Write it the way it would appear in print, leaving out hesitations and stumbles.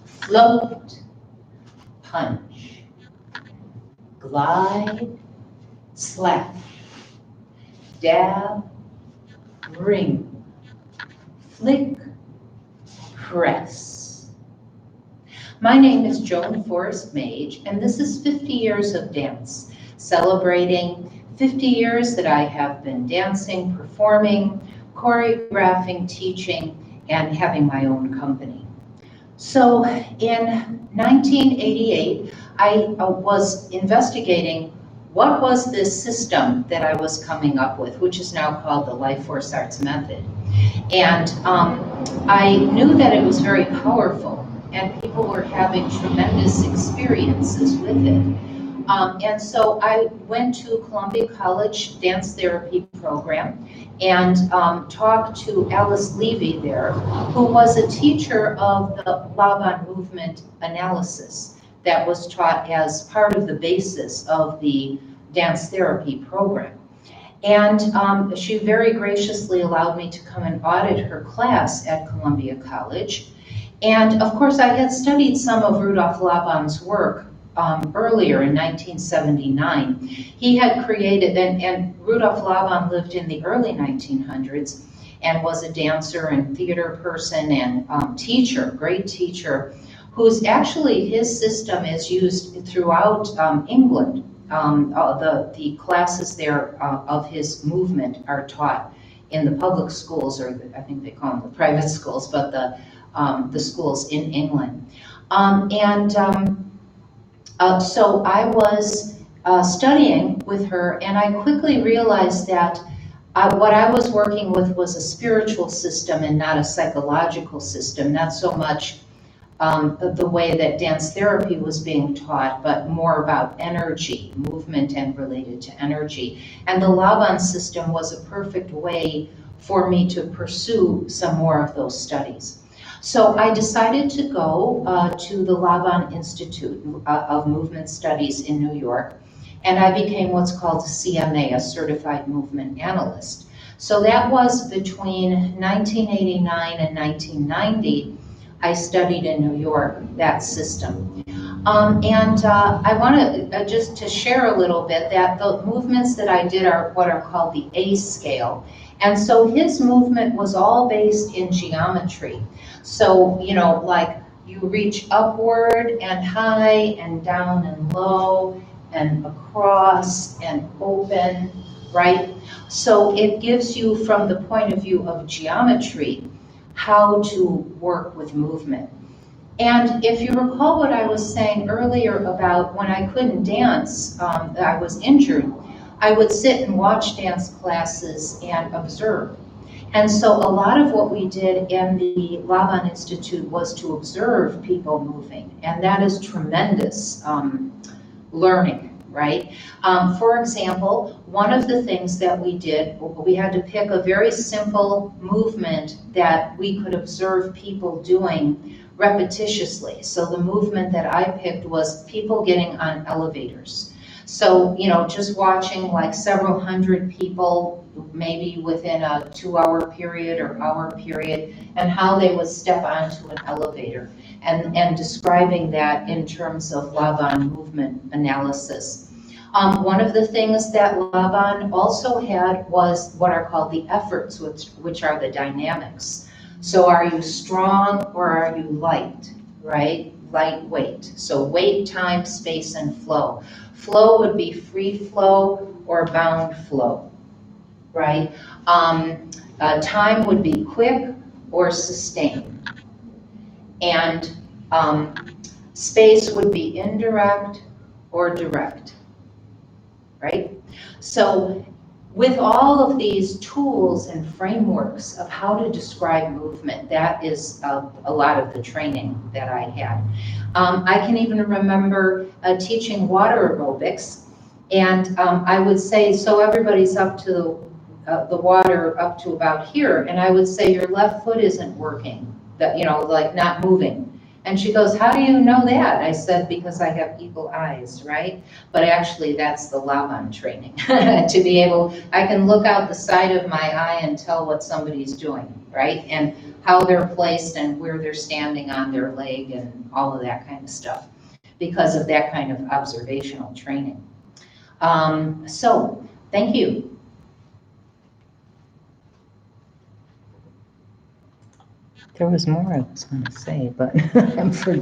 float, punch, glide, slash, dab, ring, flick, press. My name is Joan Forrest Mage, and this is 50 years of dance, celebrating 50 years that I have been dancing, performing, choreographing, teaching, and having my own company. So in 1988, I was investigating what was this system that I was coming up with, which is now called the Life Force Arts Method. And I knew that it was very powerful, and people were having tremendous experiences with it. And so I went to Columbia College Dance Therapy Program and talked to Alice Levy there, who was a teacher of the Laban movement analysis that was taught as part of the basis of the dance therapy program. And she very graciously allowed me to come and audit her class at Columbia College. And of course, I had studied some of Rudolf Laban's work earlier in 1979. He had created, and Rudolf Laban lived in the early 1900s and was a dancer and theater person and teacher, great teacher, who's actually, his system is used throughout England. The classes there of his movement are taught in the public schools, or I think they call them the private schools, but the schools in England. So I was studying with her, and I quickly realized that what I was working with was a spiritual system and not a psychological system, not so much the way that dance therapy was being taught, but more about energy, movement and related to energy. And the Laban system was a perfect way for me to pursue some more of those studies. So I decided to go to the Laban Institute of Movement Studies in New York, and I became what's called a CMA, a Certified Movement Analyst. So that was between 1989 and 1990. I studied in New York, that system. I want to just to share a little bit that the movements that I did are what are called the A scale. And so his movement was all based in geometry. So, you know, like you reach upward and high and down and low and across and open, right? So it gives you, from the point of view of geometry, how to work with movement. And if you recall what I was saying earlier about when I couldn't dance, I was injured, I would sit and watch dance classes and observe. And so a lot of what we did in the Laban Institute was to observe people moving, and that is tremendous learning, right? For example, one of the things that we did, we had to pick a very simple movement that we could observe people doing repetitiously. So the movement that I picked was people getting on elevators. So, you know, just watching like several hundred people, maybe within a 2-hour period or hour period, and how they would step onto an elevator, and describing that in terms of Laban movement analysis. One of the things that Laban also had was what are called the efforts, which are the dynamics. So are you strong or are you light, right? Lightweight. So weight, time, space, and flow. Flow would be free flow or bound flow, right? Time would be quick or sustained. And space would be indirect or direct, right? So with all of these tools and frameworks of how to describe movement, that is a lot of the training that I had. I can even remember teaching water aerobics, and I would say, so everybody's up to the water up to about here, and I would say your left foot isn't working, that, you know, like not moving. And she goes, how do you know that? I said, because I have eagle eyes, right? But actually, that's the Laban training. To be able, I can look out the side of my eye and tell what somebody's doing, right? And how they're placed and where they're standing on their leg and all of that kind of stuff because of that kind of observational training. So, thank you. There was more I was going to say, but I'm forgetting.